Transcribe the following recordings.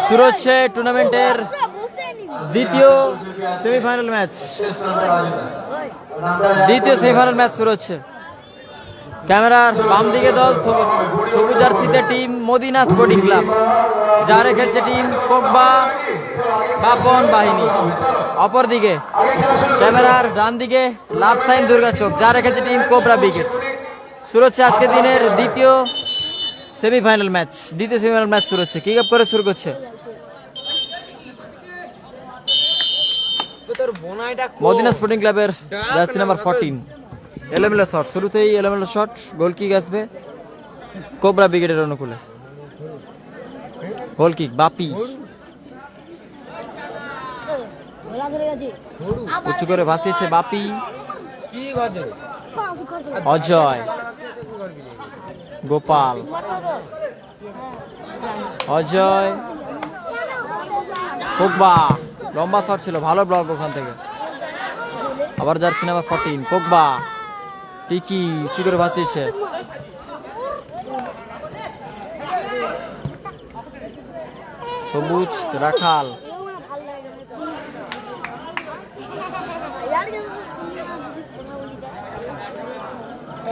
শুরু হচ্ছে টুর্নামেন্টের দ্বিতীয় সেমিফাইনাল ম্যাচ শুরু হচ্ছে। ক্যামেরার বাম দিকে দল সবুজ জার্সিতে টিম মদিনা স্পোর্টিং ক্লাব, যারে খেলছে টিম পোগবা বাপন বাহিনী। অপরদিকে ক্যামেরার ডান দিকে লাভ সাইন দুর্গাচক, যারে খেলছে টিম কোবরা ব্রিগেড। শুরু হচ্ছে আজকের দিনের দ্বিতীয় সেমিফাইনাল ম্যাচ শুরু হচ্ছে। কিক আপ করে শুরু করছে মদিনা স্পোর্টিং ক্লাবের জার্সি নাম্বার 14। এলোমেলো শট, শুরুতেই এলোমেলো শট, গোল কিক আসবে কোবরা ব্রিগেডের অনুকূলে। গোল কিক বাপি উঁচু করে ভাসিয়েছে বাপি। অজয়, গোপাল, অজয়, পোগবা, লম্বা শট ছিল, ভালো ব্লক ওখান থেকে। আবার জার্সি নাম্বার 14 পোগবা, টিকি উঁচু করে ভাসিয়েছে। সবুজ রাখাল,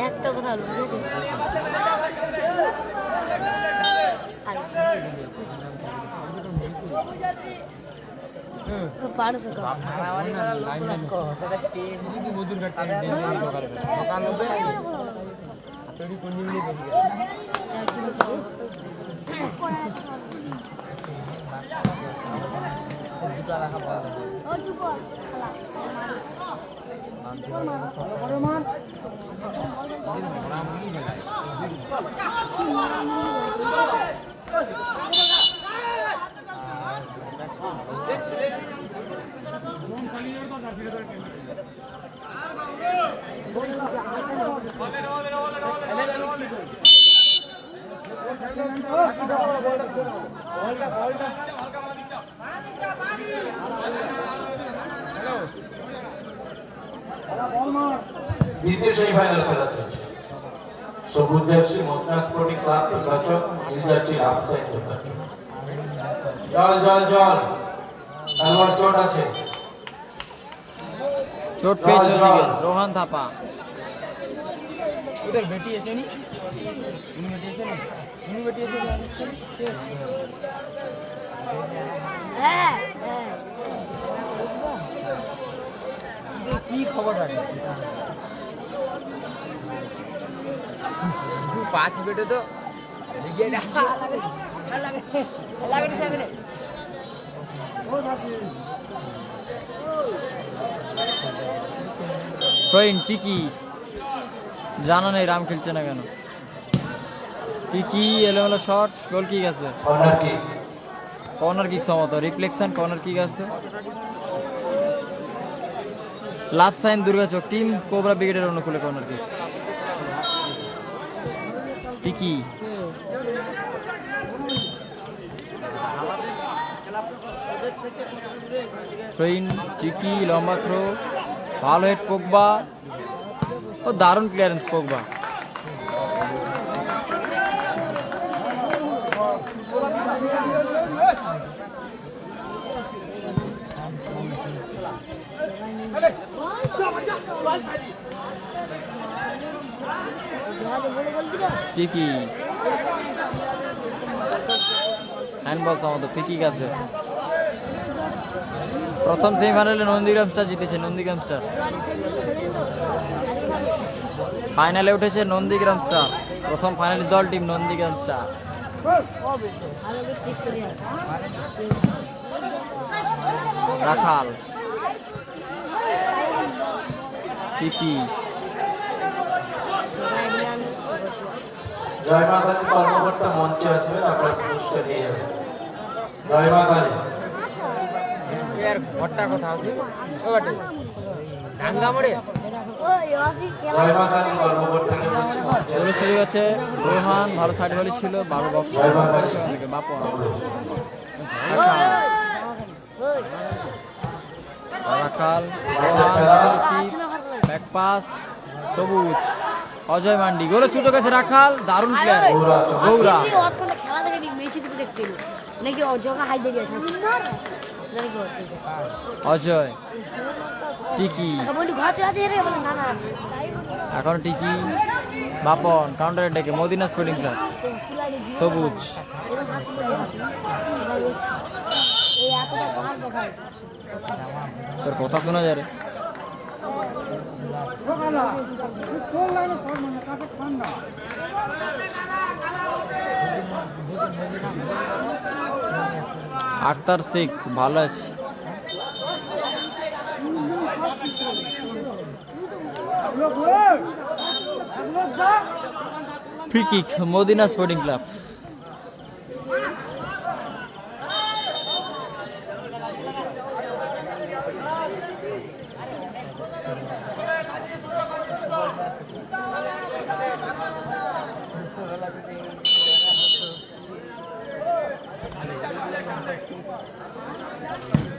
একটা কথা দ্বিতীয় সেমিফাইনাল খেলা চলছে। সবুজ jersey Madina sporting club Durgachak, নীল জার্সি লাভ সাইন দুর্গাচক। জল জল জল, খেলোয়াড় চোট আছে, চোট পেয়েছে রোহান থাপা। उधर बेटी ऐसे नहीं, उन्हीं बेटी ऐसे नहीं, उन्हीं बेटी ऐसे नहीं। কি খবর আছে? 5 বেটে তো লিগে না লাগে ট্রেন টিকি, জানা নেই রাম খেলছে না কেন। টিকি এলোমেলো শট, গোল কিক আছে, কর্নার কিক সম্ভবত, রিফ্লেকশন কর্নার কিক আসবে। Love sign Durgachak, team cobra ব্রিগেডের অনুকূলে কর্নার কিক। টিকি ট্রেন টিকি লম্বা থ্রো, ভালো হেড পোগবা, ও দারুণ ক্লিয়ারেন্স পোগবা। টিকি হ্যান্ডবল সম্ভবত, পিকি আছে। প্রথম সেমিফাইনালে নন্দীগ্রাম স্টার জিতেছে, নন্দীগ্রাম স্টার। ফাইনালে উঠেছে নন্দীগ্রাম স্টার, প্রথম ফাইনালের দল টিম নন্দীগ্রাম স্টার। রাখাল, পিপি, জয় মা কালী কর্মকর্তা মঞ্চে আসবেন, আপনার পুরস্কার নিয়ে যাবেন। জয় মা কালী ঘরটা কথা আছে ডাঙ্গা মোড়ে। জয় মা কালী কর্মকর্তাকে বলছি মঞ্চে চলে চলে গেছে রোহান, ভালো সাইড বলি ছিল, ভালো বক্স থেকে বাপন। রাখাল, রোহান, ব্যাক পাস, সবুজ অজয় মান্ডি গোলের সুযোগ আছে রাখাল, দারুণ প্লেয়ার গৌরা। খেলা দেখে মেসি দিকে দেখতে এলো। নাকি অজগা হাই দিয়ে গেছে সেটা কি হচ্ছে অজয় টিকি, বলি ঘর চলে রে বলে না না আছে এখন টিকি বাপন কাউন্টার ডেকে মদিনা স্পোর্টিং ক্লাব সবুজ। এই এতটা ঘর দেখায় তোর কথা শোনা যায় রে। আক্তার শেখ ভালো আছে। Free kick Madina sporting club.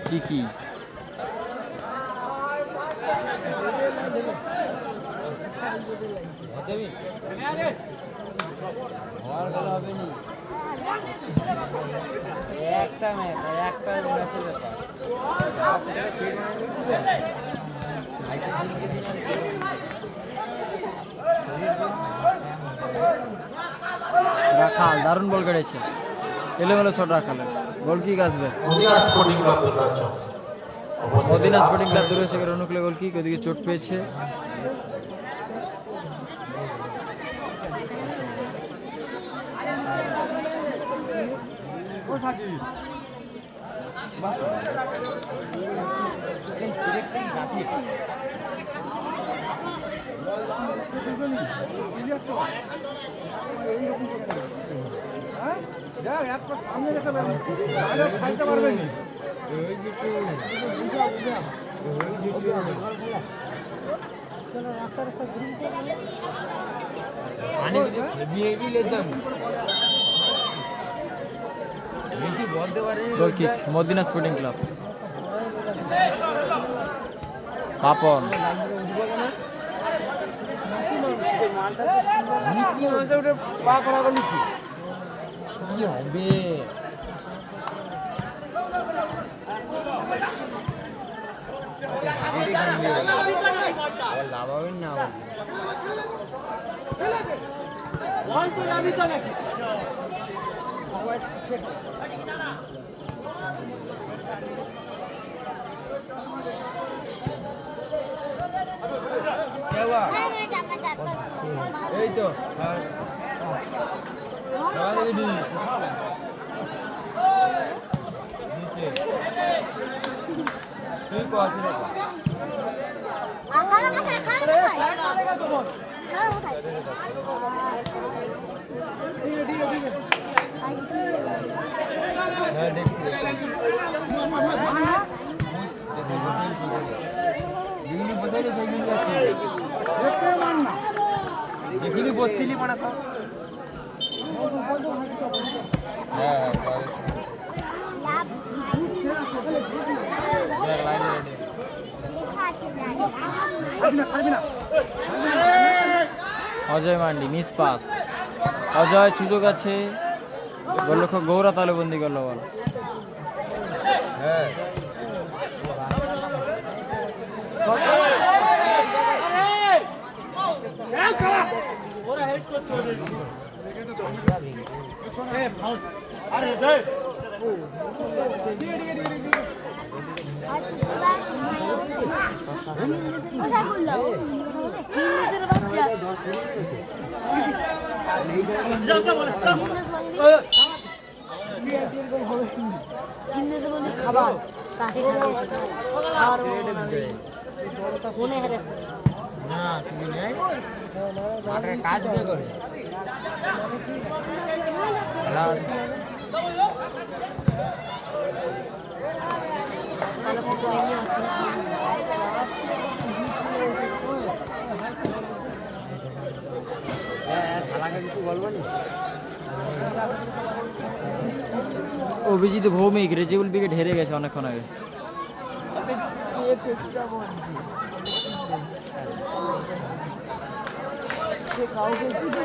টিকি একটা ম্যাচ একটা ম্যাচের ব্যাপার রাখাল দারুণ বল কেটেছে, এলোমেলো শট রাখালের, গোল কিক আসবে মদিনা স্পোর্টিং ক্লাব নির্বাচন। মদিনা স্পোর্টিং ক্লাব দূরে থেকে রনুকলে গোল কিক, ওদিকে চোট পেয়েছে। Goal kick Madina sporting club. Papan পা করা বলেছি কি হবে লাভ হবে না এই তো যেখানে বসছিলি মানে সব হ্যাঁ অজয় মান্ডি মিস পাস, অজয় সুযোগ আছে, গোলরক্ষক গৌরা তালেবন্দি করলো বল। হ্যাঁ খাবার তাকে খাওয়ার মনে হয় না তুমি নেই মাঠের কাজ কে করে শালাকে কিছু বলবো না। অভিজিৎ ভৌমিক রেজিবুল উইকেট হেরে গেছে অনেকক্ষণ আগে।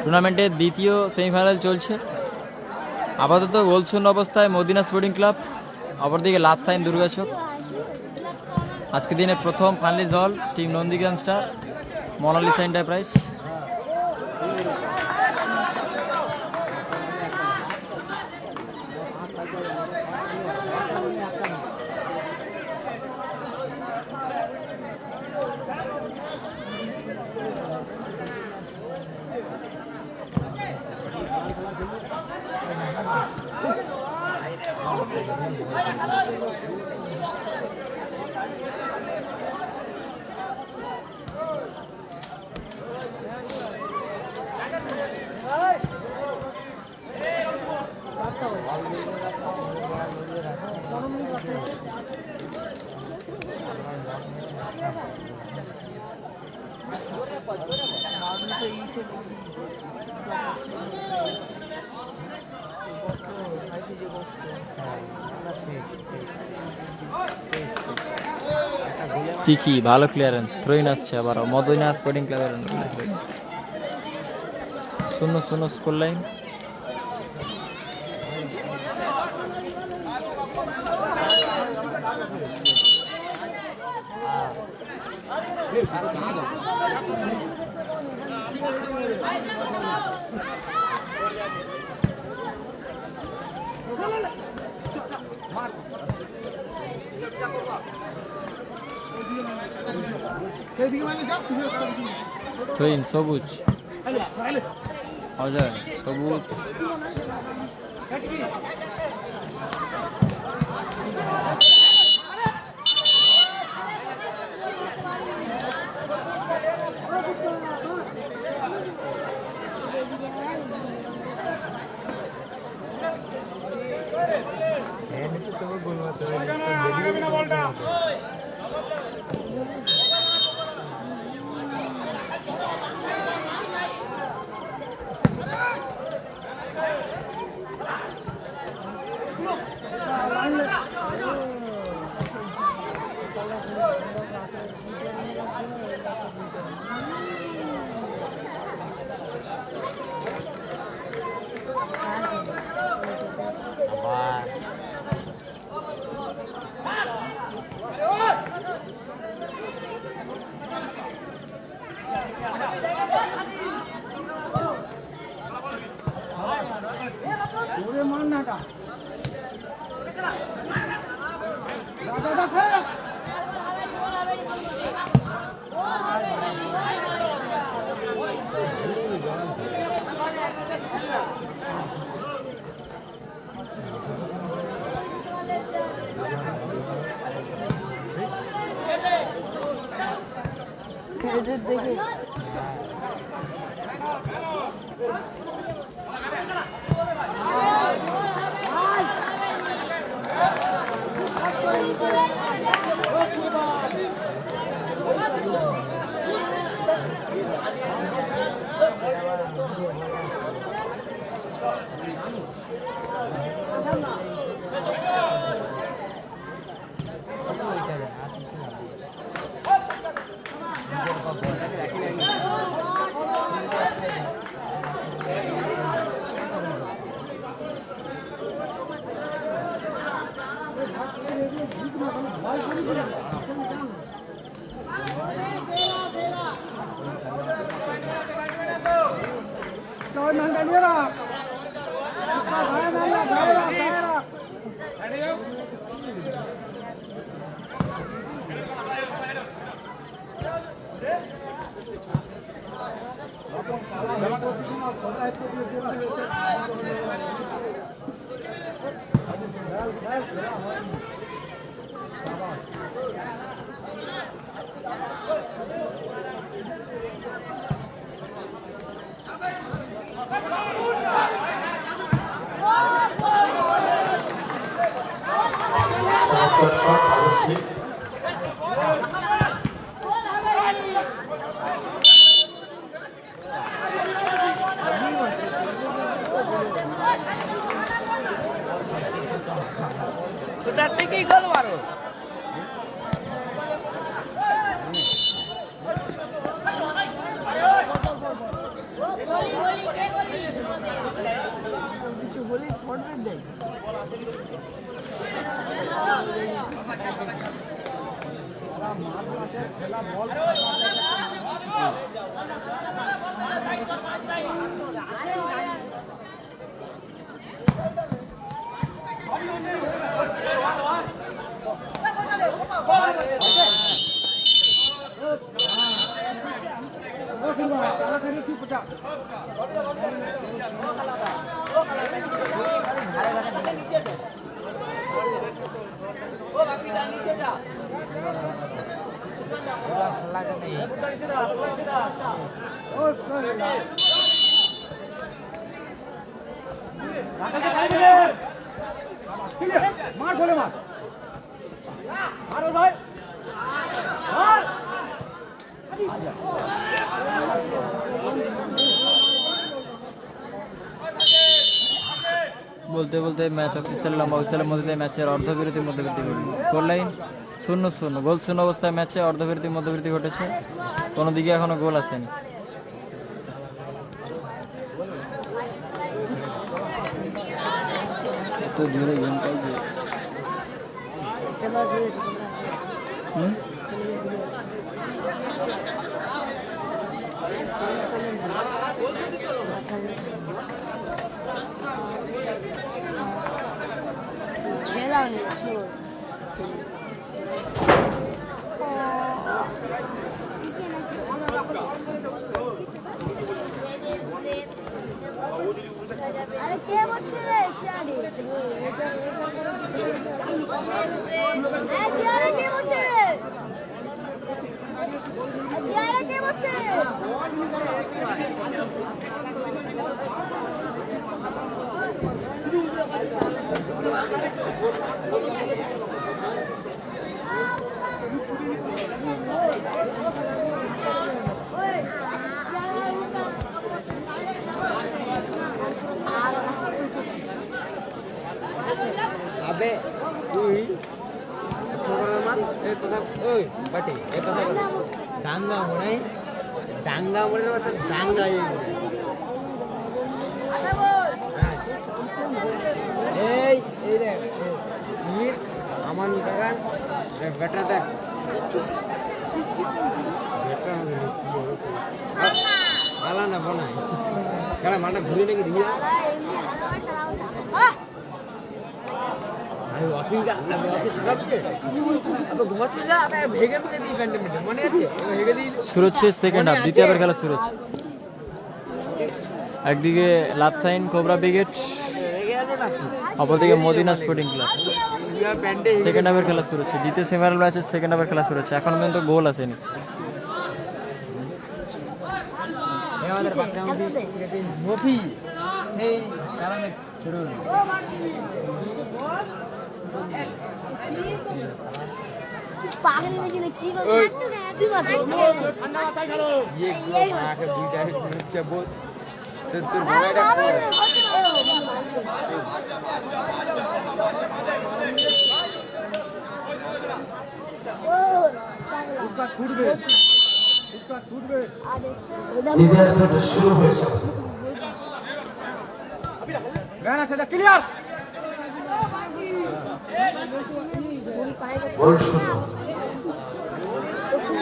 টুর্নামেন্টের দ্বিতীয় সেমিফাইনাল চলছে। আপাতত গোলশূন্য অবস্থায় মদিনা স্পোর্টিং ক্লাব, অপরদিকে লাভ সাইন দুর্গাচক। আজকের দিনে প্রথম ফাইনালিস্ট দল team Nandigram star, Monalisa enterprise. টিকি ভালো ক্লিয়ারেন্স, থ্রোইন আসছে আবার মদিনা স্পোর্টিং ক্লাবের 0-0 স্কোর লাইন। থ্রোইন সবুজ, অজয় সবুজ, বলতে বলতে ম্যাচ অফিসিয়াল লম্বা অফিসিয়ালের মধ্যে ম্যাচের অর্ধবিরতির মধ্যবর্তী ঘটল। স্কোর লাইন 0-0, গোল শূন্য অবস্থায় ম্যাচে অর্ধবিরতির মধ্যবর্তী ঘটেছে, কোনো দিকে এখনো গোল আসেনি। এত ধীরে গেমটাই যে 쟤랑 쉬워. আরে কে বলছে রে চারি চারি কে বলছে রে চারি কে বলছে আবে তুই এই কথা ওই বাটে এই কথা বল ডাঙ্গা মনে আছে ডাঙ্গাই এই এই রে ঈদ আমার কাকার বেটা দেখ বেটা আলা না বনাই কারা মাটা ঘুরে নাকি দিয়ে সুরজের সেকেন্ড হাফ, দ্বিতীয় হাফের খেলা সুরজ। একদিকে লাভসাইন কোবরা ব্রিগেড, অপরদিকে মদিনা স্পোর্টিং ক্লাব। সেকেন্ড হাফের খেলা শুরু হচ্ছে, দ্বিতীয় সেমিফাইনাল ম্যাচের সেকেন্ড হাফের খেলা শুরু হচ্ছে। এখন পর্যন্ত গোল আসেনি। পাগল মেয়ে কি করে তুই ঠান্ডা মাথায় খেলো এই আকে দুইটা হচ্ছে বল তোর বড়টা দ্বিতীয়ার্ধটা শুরু হয়েছে। গানা সেটা ক্লিয়ার গোল শূন্য,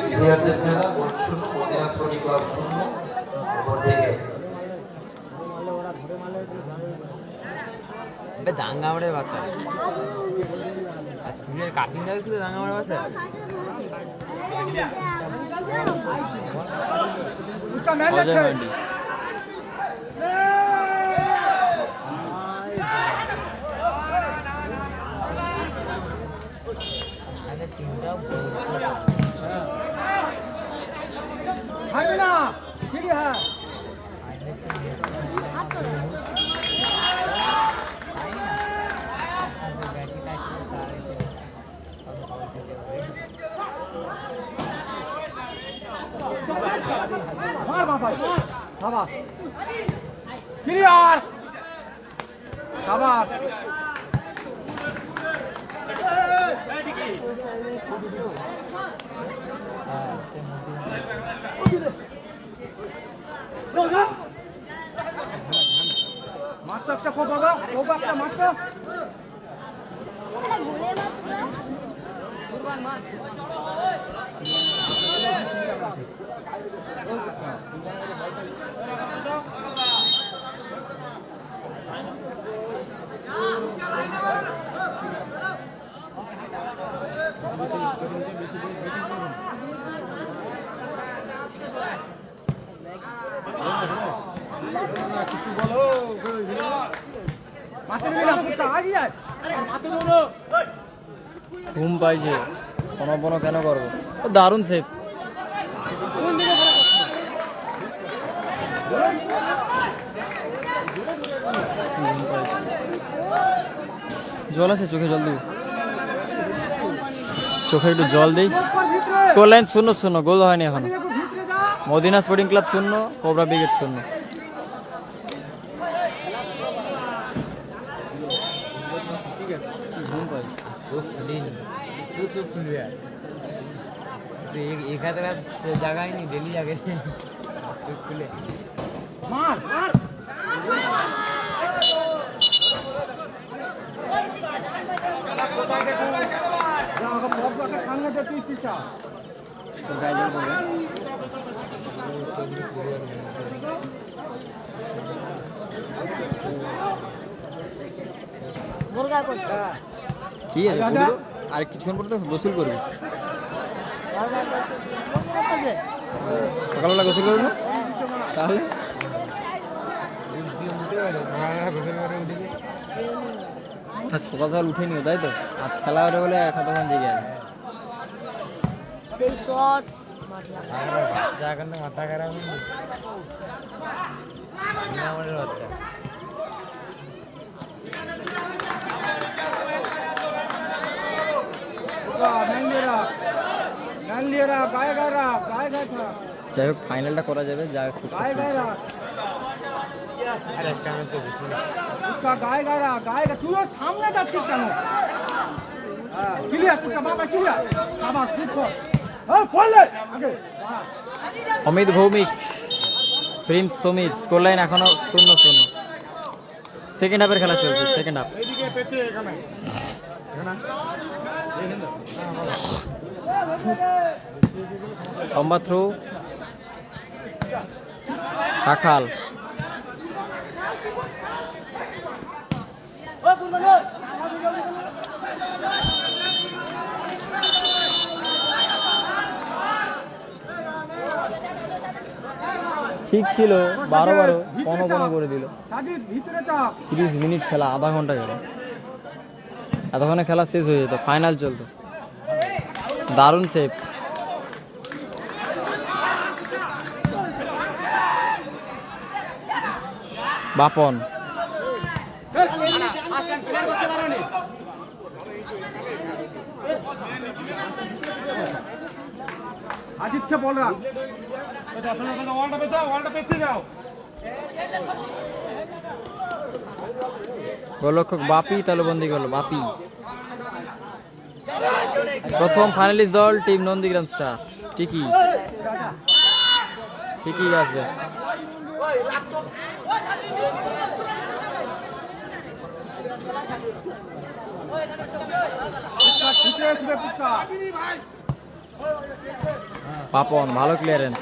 দ্বিতীয়ার্ধের খেলা গোল শূন্য, মদিনা স্পোর্টিং ক্লাব শূন্য। অপরদিকে দাঙ্গামারের বাচ্চা আর চুলের কাটিং লাগছিল দাঙ্গামারের বাচ্চা অজয় মান্ডি ক্লিয়ার সাবাস এটা ঘুরে মাত্র ঘুম পাইছে কোনো কোনো কেন করবো ও দারুণ সেফ জল আছে চোখে জল দিবি চোখে একটু জল দিই স্কোর লাইন 0-0 গোল হয়নি এখনো Madina sporting club 0 cobra brigade 0 ঘুম পাইছে চোখ খুলিনি তুই চোখ খুলবি আর তুই এখানে জায়গায় নি ডেলি জাগে চোখ খুলে গায়ে জল পড়বে মুরগা করতে ঠিক আছে পুরো আর কিছুক্ষণ পর তো গোসল করবি সকালবেলা গোসল করবি না তাহলে আজ সকাল সকাল উঠে নিও তাই তো আজ খেলা হবে বলে কতক্ষণ জেগে আছে সেই শট জায়গাটা মাথা খারাপ আমাদের বাচ্চা যাই হোক ফাইনালটা করা যাবে যা খুব আর একটা ম্যাচ তো বেশি না Amit Bhowmik Prince Samir score line এখনো 0-0 সেকেন্ড হাফের খেলা চলছে সেকেন্ড হাফ লম্বা থ্রো রাখাল ঠিক ছিল 12 15 করে দিল 30 মিনিট খেলা আধা ঘন্টা খেলা এতক্ষণে খেলা শেষ হয়ে যেত ফাইনাল চলতো দারুণ সেফ বাপন আদিত্য বলরা ওয়ালটা পেছে যাও গোলরক্ষক বাপি তালুবন্দি করলো বাপি প্রথম ফাইনালিস্ট দল টিম নন্দীগ্রাম স্টার ঠিকই ঠিকই আসবে পাপন ভালো clearance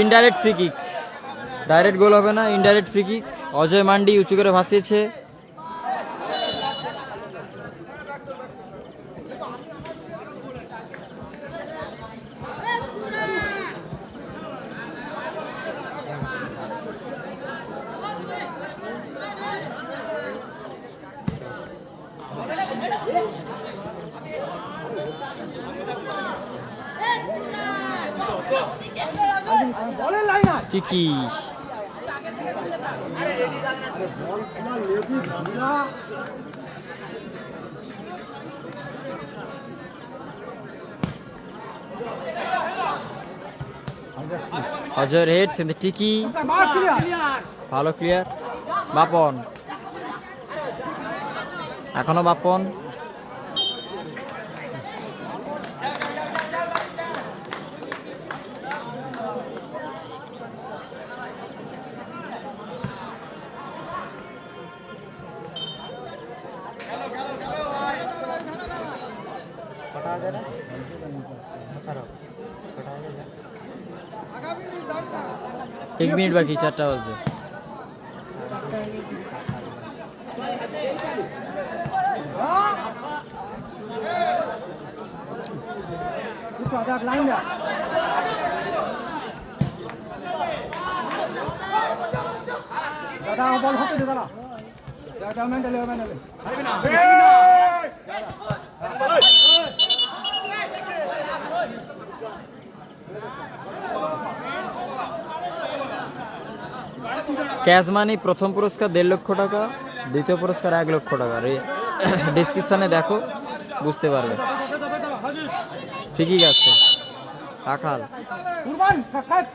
indirect free kick direct goal হবে না indirect free kick Ajay Mandi উঁচু করে ভাসিয়েছে চিকি অজয়ের হেড কিন্তু টিকি मार क्लियर ভালো ক্লিয়ার বাপন এখনো বাপন एक मिनिट बाकी 4টা বাজবে उसका आधा लाइन है दादा बॉल होते दे दादा दादा मैंने ले ক্যাশ মানি প্রথম পুরস্কার 1.5 লক্ষ টাকা দ্বিতীয় পুরস্কার 1 লক্ষ টাকা ডেসক্রিপশনে দেখো বুঝতে পারবে ঠিকই আছে রাখাল कुर्बान खट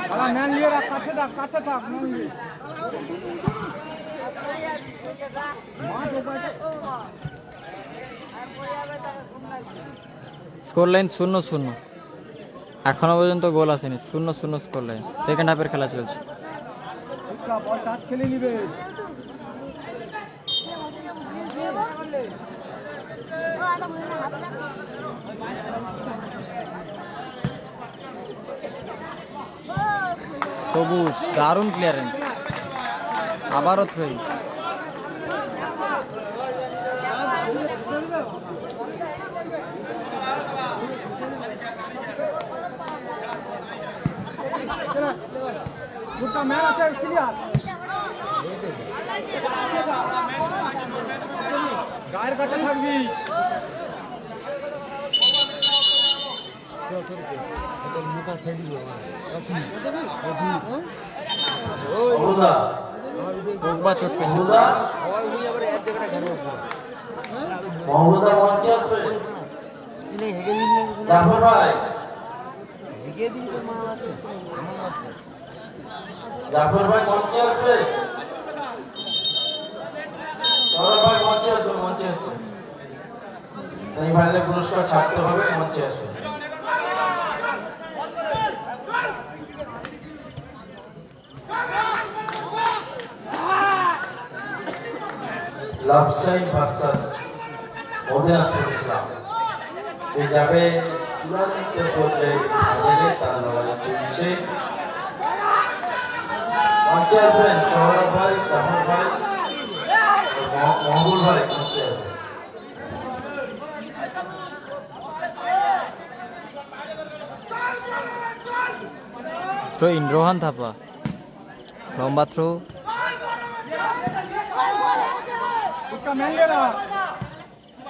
वाला मैन लिए रहा काছে থাক मैन लिए স্কোর লাইন 0-0 এখনো পর্যন্ত গোল আসেনি 0-0 স্কোর লাইন সেকেন্ড হাফের খেলা চলছে उसका बॉल साथ खेले निबे সবুজ দারুণ ক্লিয়ারেন্স আবারও থ্রোইং उसका मैन আছে क्लियर গায়ের কাছে থাকবি মহুদা পোগবা চোট পেয়েছে মহুদা মহুদা মঞ্চে আসবে জাফর ভাই জাফর ভাই মঞ্চে আসবে সৌরভ ভাই মঞ্চে আসবে সেমিফাইনালে পুরস্কার ছাড়তে হবে মঞ্চে আসবে লাভসাই ভার্সাস মদিনা স্পোর্টিং ক্লাব যে যাবে চূড়ান্ত পর্যায়ে ফাইনালে তার লড়াই চলছে মঞ্চে আসবেন সৌরভ ভাই জাফর ভাই মহবুল ভাই মঞ্চে আসবেন থ্রো ইন রোহান থাপা লম্বা থ্রো उसका मैन ले रहा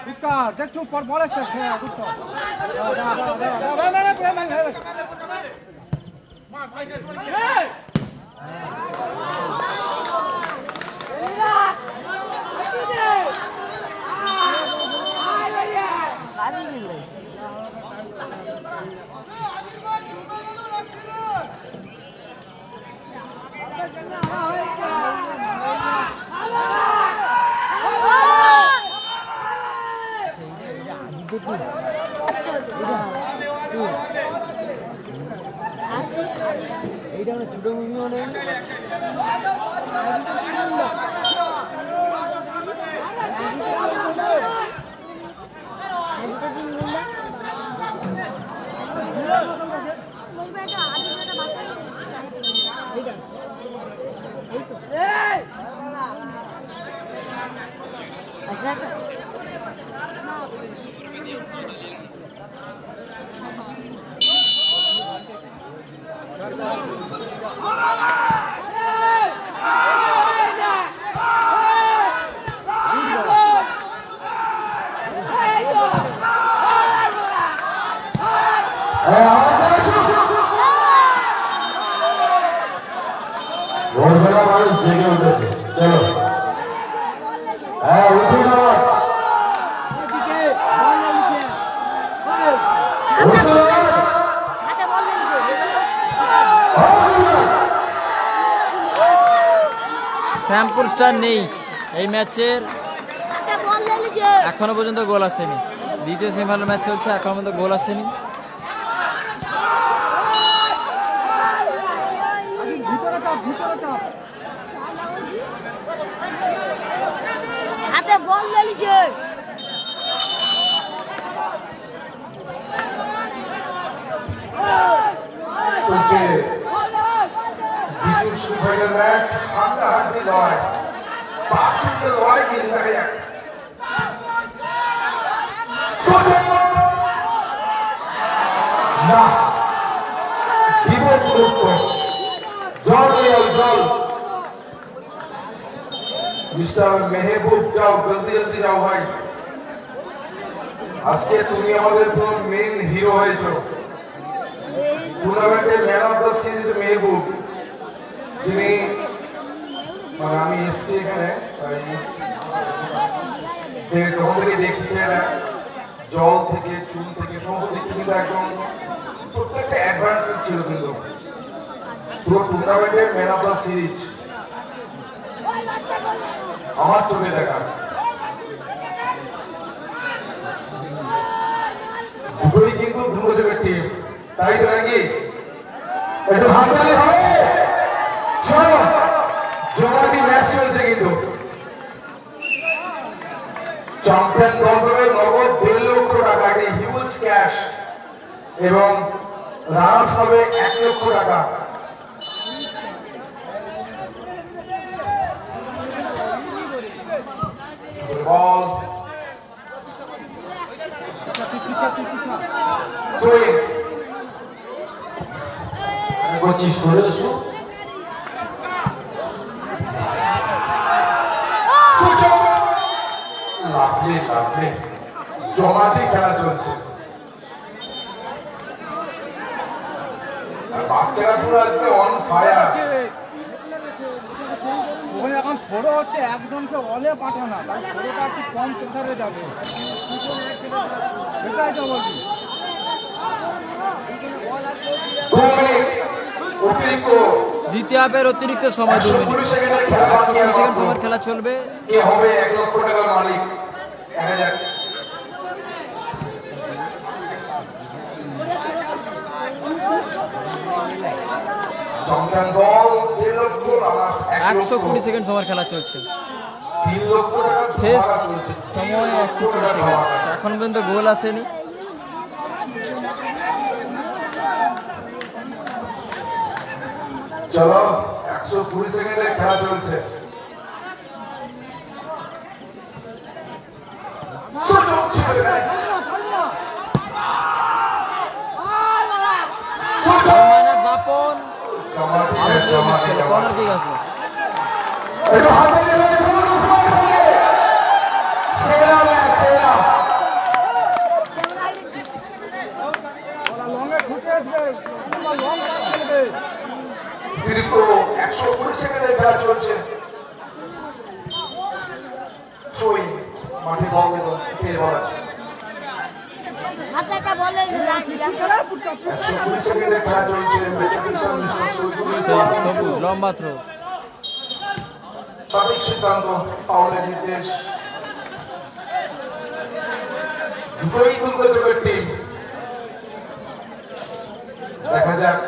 उसका देख तू पर बॉल से उसको नहीं पूरा मैन है এইটা মানে ছোট মুভি মানে আচ্ছা আচ্ছা ভোরবেলা মানুষ জেগে উঠেছে। চলো হ্যাঁ উঠে যাও, ছাতা বল শ্যামপুর স্টার নেই এই ম্যাচের, ছাতা বল লেলিছে এখনো পর্যন্ত গোল আসেনি। দ্বিতীয় সেমিফাইনাল ম্যাচ চলছে, এখনো পর্যন্ত গোল আসেনি। ভিতরে চাপ, ভিতরে চাপ। ছাতা বল লেলিছে চলছে দ্বিতীয় সেমিফাইনাল ম্যাচ, হাড্ডাহাড্ডি লড়াই, পাঁচশো লড়াই কিন্তু দেখা যাক। না বিপদ মুক্ত জল যাও জল। মিস্টার মেহবুব যাও, জলদি জলদি যাও ভাই, আজকে তুমি আমাদের পুরো মেন হিরো হয়েছো। টুর্নামেন্টের man of the series Mehboob, যিনি মানে আমি এসছি এখানে যখন থেকে দেখছি জল থেকে চুন থেকে সমস্ত দিক কিন্তু একদম প্রত্যেকটা অ্যাডভান্স ছিল, কিন্তু পুরো টুর্নামেন্টের ম্যান অফ দ্য সিরিজ আমার চোখে দেখা। দুটোই কিন্তু ধ্রুবদেবের টিম, তাই তো নাকি? একটু হাততালি হবে। চলো জমাটি ম্যাচ চলছে, কিন্তু চ্যাম্পিয়ন দল পাবে নগদ 1.5 লক্ষ টাকা, একটি হিউজ ক্যাশ, এবং রানার্স হবে 1 লক্ষ টাকা। বল করছিস করে এসো। লাভলি লাভলি, জমাটি খেলা চলছে। আর বাচ্চারা পুরো আজকে অন ফায়ার। ওখানে এখন ফোড়ো হচ্ছে, একজনকে অলে পাঠানো, তাই ফোড়োটা একটু কম প্রেসারে যাবে, সেটাই তো বলছি। 2 মিনিট অতিরিক্ত, দ্বিতীয় হাফের অতিরিক্ত সময় 2 মিনিট, 120 সেকেন্ডের খেলা বাকি 120 সেকেন্ড আছে। সময়ের খেলা চলবে। কে হবে 1 লক্ষ টাকার মালিক? দেখা যাক। চ্যাম্পিয়ন দল 1.5 লক্ষ, রানার্স 1 লক্ষ, 120 সেকেন্ড সময়ের খেলা চলছে। 3 লক্ষ টাকা শেষ ধমাকা চলছে। সময় 120 সেকেন্ড, এখন পর্যন্ত গোল আসেনি। চলো 120 সেকেন্ডের খেলা চলছে। সুযোগ ছিল না। মাইনাস বাপন, জমাটি আরো ম্যাচ, জমাটি কর্নার কিক আছে। একটু হাত দিয়ে দেবেন, জোরে উসমান খানকে। সেরা ম্যাচ, সেরা। ওরা লঙ্গে ছুটে আসবে, লং খেলবে। অতিরিক্ত 120 সেকেন্ডের খেলা চলছে। ছয় মাঠে বল দিল কে বল আছে। হাতে একটা বলে 120 সেকেন্ডের খেলা চলছে। সবুজ লম্বা থ্রো। সঠিক সিদ্ধান্ত, ফাউলের নির্দেশ। দুটোই তুলতে চোখের টিম। দেখা যাক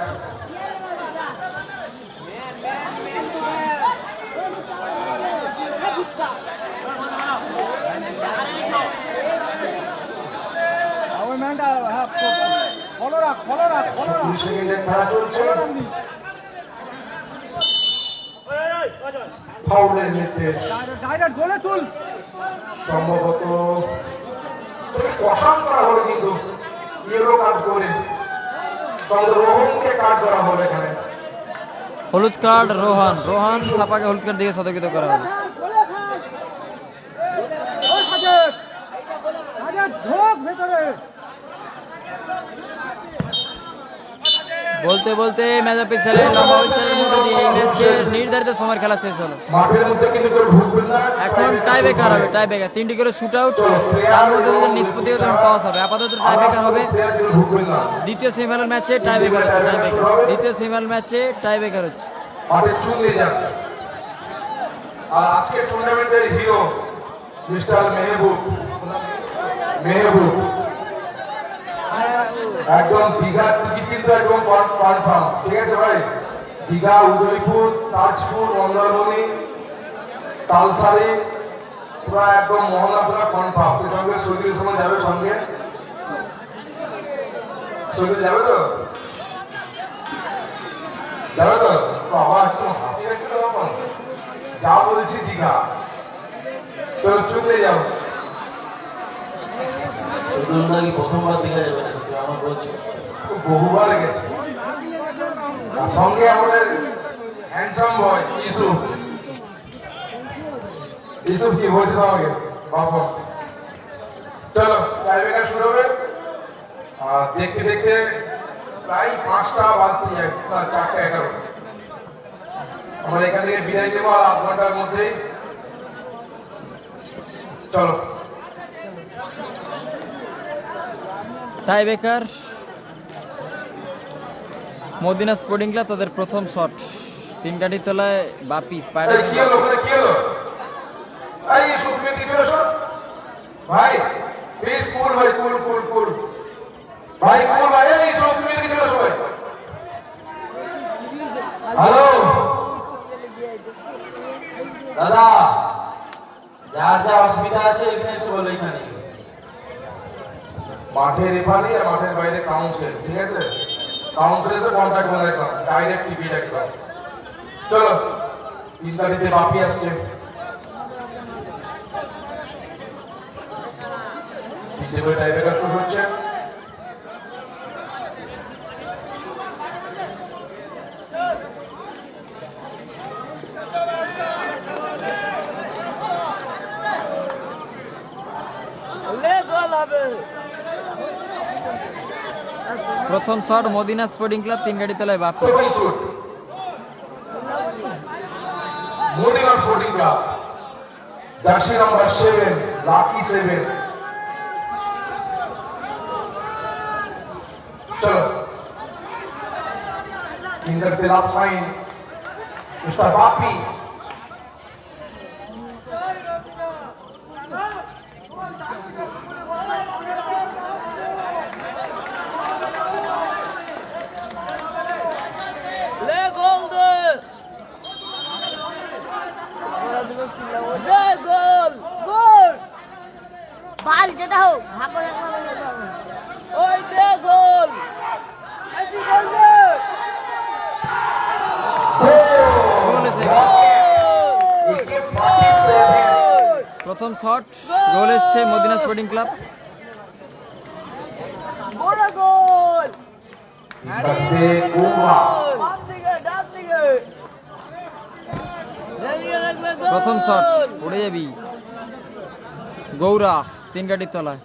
ওই ম্যানটা ফলো রাখ ফলো রাখ ফলো রাখ 20 সেকেন্ডের খেলা চলছে। ফাউলের নির্দেশ। ডাইরেক্ট গোলে তুল সম্ভবত কষান করা হলো, কিন্তু ইয়েলো কার্ড করে চন্দ্রমোহনকে কার্ড করা হলো এখানে। হলুদ কার্ড রোহান। রোহান থাপাকে হলুদ কার্ড দিয়ে সতর্কিত করা হবে। ঢোক ভেতরে বলতে বলতে ম্যাচ অফিসারের লম্বা অফিসারের মধ্যে দিয়ে এই ম্যাচের নির্ধারিত সময়ের খেলা শেষ হলো। মাঠের মধ্যে কিন্তু কেউ ঢুকবেন না। এখন টাই ব্রেকার হবে। টাই ব্রেকার 3টি করে শুট আউট, তার মধ্যে যদি নিষ্পত্তি হবে তখন টস হবে। আপাতত টাই ব্রেকার হবে। প্লেয়ারগুলো ঢুকবেন না। দ্বিতীয় সেমিফাইনাল ম্যাচে টাই ব্রেকার হচ্ছে। টাই ব্রেকার দ্বিতীয় সেমিফাইনাল ম্যাচে টাই ব্রেকার হচ্ছে। মাঠে চুন দিয়ে যান। আর আজকে টুর্নামেন্টের হিরো মিস্টার মেহবুব। মেহবুব একদম দীঘার টিকিট কিন্তু একদম কনফার্ম, ঠিক আছে ভাই? দীঘা, উদয়পুর, তাজপুর, মন্দারমণি, তালসারি পুরো একদম মহল্লা পুরো কনফার্ম। সে সঙ্গে শহীদুল ইসলাম যাবে সঙ্গে। শহীদুল যাবে তো? যাবে তো? তো আবার একটু হাসি রাখছিল তখন। যা বলছি দীঘা, তো চলে যাবো। প্রথমবার দেখা যাবে না, কিন্তু আমার বলছো বহুবার গেছে। আর সঙ্গে আমাদের হ্যান্ডসাম বয় ইউসুফ। ইউসুফ কি বলছে আমাকে বাবা? চলো টাইব্রেকার শুরু হবে। আর দেখতে দেখতে প্রায় 5টা বাজতে যায়, 4:11। আমরা এখান থেকে বিদায় দেবো আর 8 ঘন্টার মধ্যেই। চলো tie breaker Madina sporting club তাদের প্রথম শট। 3 কাঠির তলায় বাপি স্পাইডার। কি হলো কি হলো? এই ইউসুফ তুমি কি করছো ভাই? প্লিজ কুল ভাই, কুল কুল কুল ভাই, কুল ভাই। এই ইউসুফ তুমি কি করছো ভাই? হ্যালো দাদা, যার যা অসুবিধা আছে এখানে এসে বলো। এখানে মাঠের রেফারি আর মাঠের বাইরে কাউন্সিল, ঠিক আছে? কাউন্সিল এসে কন্ট্যাক্ট করে রাখলাম, ডাইরেক্ট টিভি রাখলাম। চলো 3 তারিখে বাপি আসছে। বিজেপি টাইব্রেকার শুরু হচ্ছে। প্রথম শট মদিনা স্পোর্টিং ক্লাব 3 কাঠির তলায় বাপি। প্রথম shoot Madina sporting club, jersey number 7, lucky 7। চলো inter the lap sign, Mr. Bapi. বাল যেটা হোক ভাগ্য রাখলাম গোল এসে গেল। প্রথম শট গোল এসছে মদিনা স্পোর্টিং ক্লাব। প্রথম শট উড়ে যাবি গৌরা 3 কাঠির তলায়।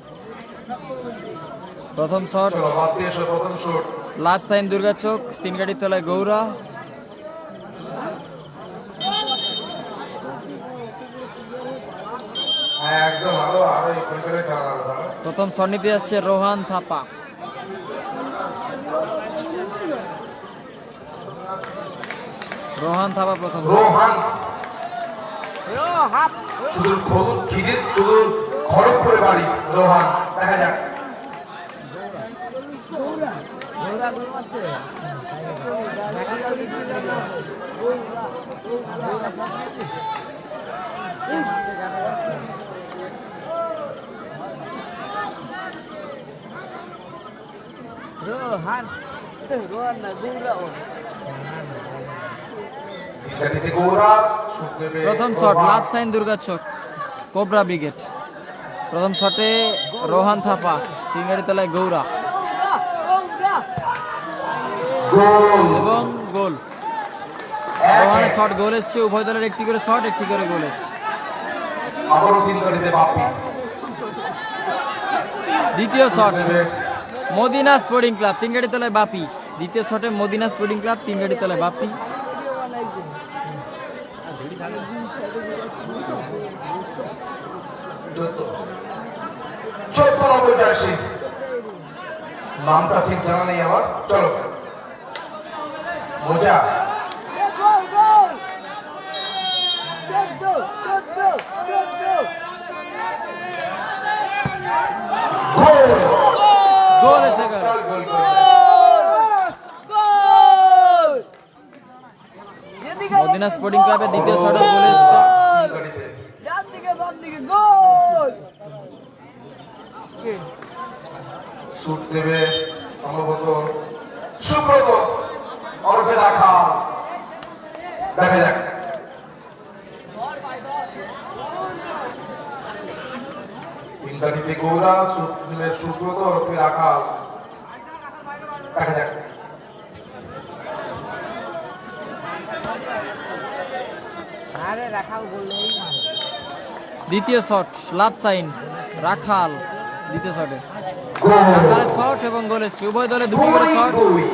প্রথম শট চলো বাপি এসো, প্রথম শুট। লাভ সাইন দুর্গাচক 3 কাঠির তলায় গৌরা। হ্যাঁ একদম ভালো, আরো এই করে চালানো ভালো। প্রথম শট নিতে যাচ্ছে রোহান থাপা। রোহান থাপা প্রথম shot। রোহান শুধু খিদির শুধু খড়গপুরে বাড়ি রোহান, দেখা যাক। সেটিতে গৌরা শুট নেবে প্রথম shot Rohan. Love sign Durgachak cobra brigade. প্রথম শটে রোহান থাপা, তিন গাড়ি তলায় গৌরা গোল। এবং গোল। রোহানের শট গোল এসছে, উভয় দলের একটি করে শট, একটি করে গোল এসছে। আবারও 3 গাড়িতে বাপি দ্বিতীয় শট নেবে মদিনা স্পোর্টিং ক্লাব, তিন গাড়ি তলায় বাপি। দ্বিতীয় শটে মদিনা স্পোর্টিং ক্লাব, তিন গাড়ি তলায় বাপি। চোদ্দ 90 নামটা ঠিক জানা নেই আমার। চলো মজা গোল। গোল এসে গেল। চল, গোল, গোল। মদিনা স্পোর্টিং ক্লাবের দ্বিতীয় শটে গোল এসছে। তিন গাড়িতে। শুট দেবে সম্ভবত সুব্রত ওরফে রাখা, দেখা যাক। তিন গাড়িতে গৌরা, শুট নেবে সুব্রত ওরফে রাখা, দেখা যাক। দ্বিতীয় শট লাভ সাইন রাখাল, দ্বিতীয় শটে গোল। রাখালের শট এবং গোল এসছে। উভয় দলে দুটি করে শট, দুই।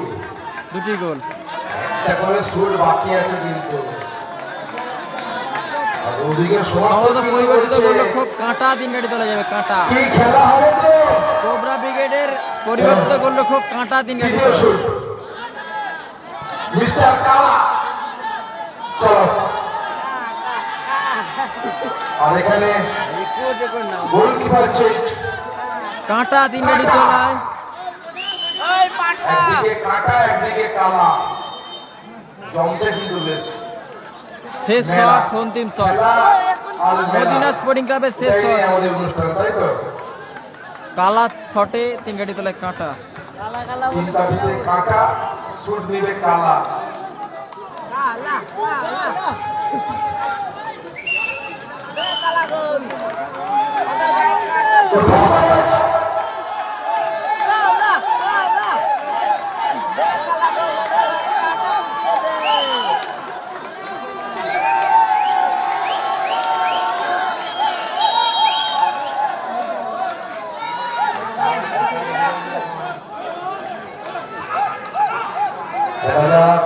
দুটি গোল। একটা করে শুট বাকি আছে কিন্তু। আর ওদিকে সম্ভবত সমর্থক পরিবর্তিত বলছে, গোলরক্ষক কাঁটা, তিন গাড়ি তোলা যাবে কাঁটা। কি খেলা হবে তো? কোবরা ব্রিগেডের পরিবর্তিত গোলরক্ষক কাঁটা, তিন গাড়ি দ্বিতীয় তোলা। শুট মিস্টার কালা। চলো আর এখানে গোলকিপার চেক, কাঁটা, তিন গাড়ি তোলায়। একদিকে কাটা একদিকে কালা, জমছে কিন্তু বেশ। শেষ মেলা। শট অন্তিম শট খেলা আর মেলা। মদিনা স্পোর্টিং ক্লাবের শেষ এটাই শট। আমাদের অনুষ্ঠান, তাই তো? কালা শটে তিন গাড়ি তোলায় কাঁটা। তিন গাড়িতে কাটা, শুট নিবে কালা। দেখা যাক।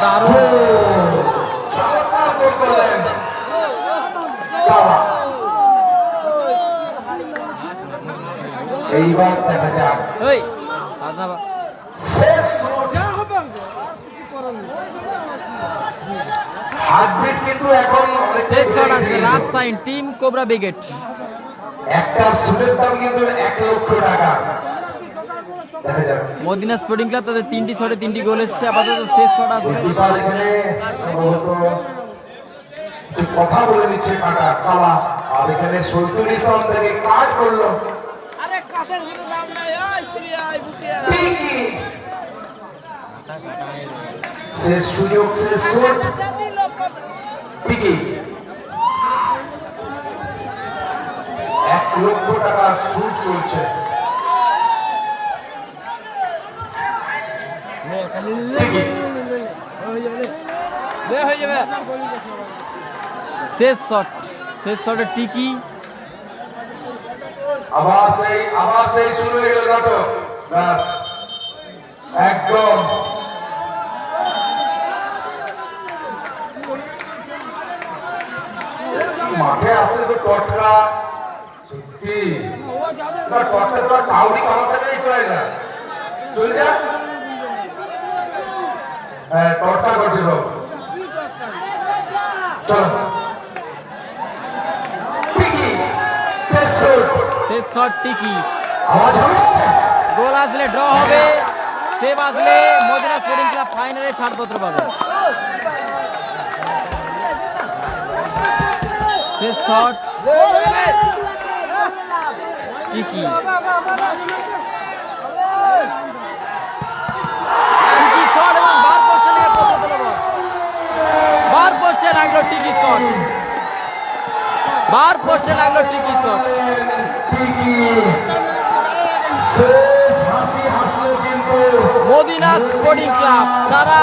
দারুণ চমৎকার গোল করলেন কালা। এইবার দেখা যাক ওই আদনাবা শেষ শুট। হার্টবিট কিন্তু এখন শেষ শট অনেকটাই আসবে love sign team cobra brigade. একটা শুটের দাম কিন্তু 1 লক্ষ টাকা। দেখা যাক মদিনা স্পোর্টিং ক্লাব তাদের তিনটি শটে তিনটি গোল এসছে। আপাতত শেষ শট আসবে। গোলকিপার এখানে সম্ভবত একটু কথা বলে দিচ্ছে কাটা কালা, আর এখানে 37 থেকে কাট করলো ঠিকই। শেষ সুযোগ, শেষ শুট ঠিকই। 1 লক্ষ টাকা শুট চলছে। ঠিকই। শেষ শট, শেষ শটে টিকি। আবার সেই শুরু হয়ে গেল নাটক। ব্যাস একদম মাঠে আসে তো টটকা সত্যি না টটকা তো আর কাউরি কামাতে নেই পায় না চল যা হ্যাঁ টটকা করছে সব চলো টিকি শেষ শট শেষ শট টিকি আওয়াজ হবে গোল আসলে ড্র হবে, সেভ আসলে মদিনা স্পোর্টিং ক্লাব ফাইনালে ছাড়পত্র পাবে। শেষ শট টিকি, টিকি শট এবং বার পোস্টে লেগে পৌঁছে দিল বল। বার পোস্টে লাগলো টিকি শট, বার পোস্টে লাগলো টিকি শট। টিকি শেষ হাসি হাসিও কিন্তু মদিনা স্পোর্টিং ক্লাব তারা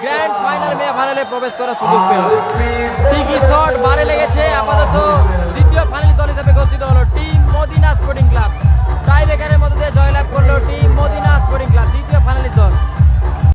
গ্র্যান্ড ফাইনাল ফাইনালে প্রবেশ করার সুযোগ পেল।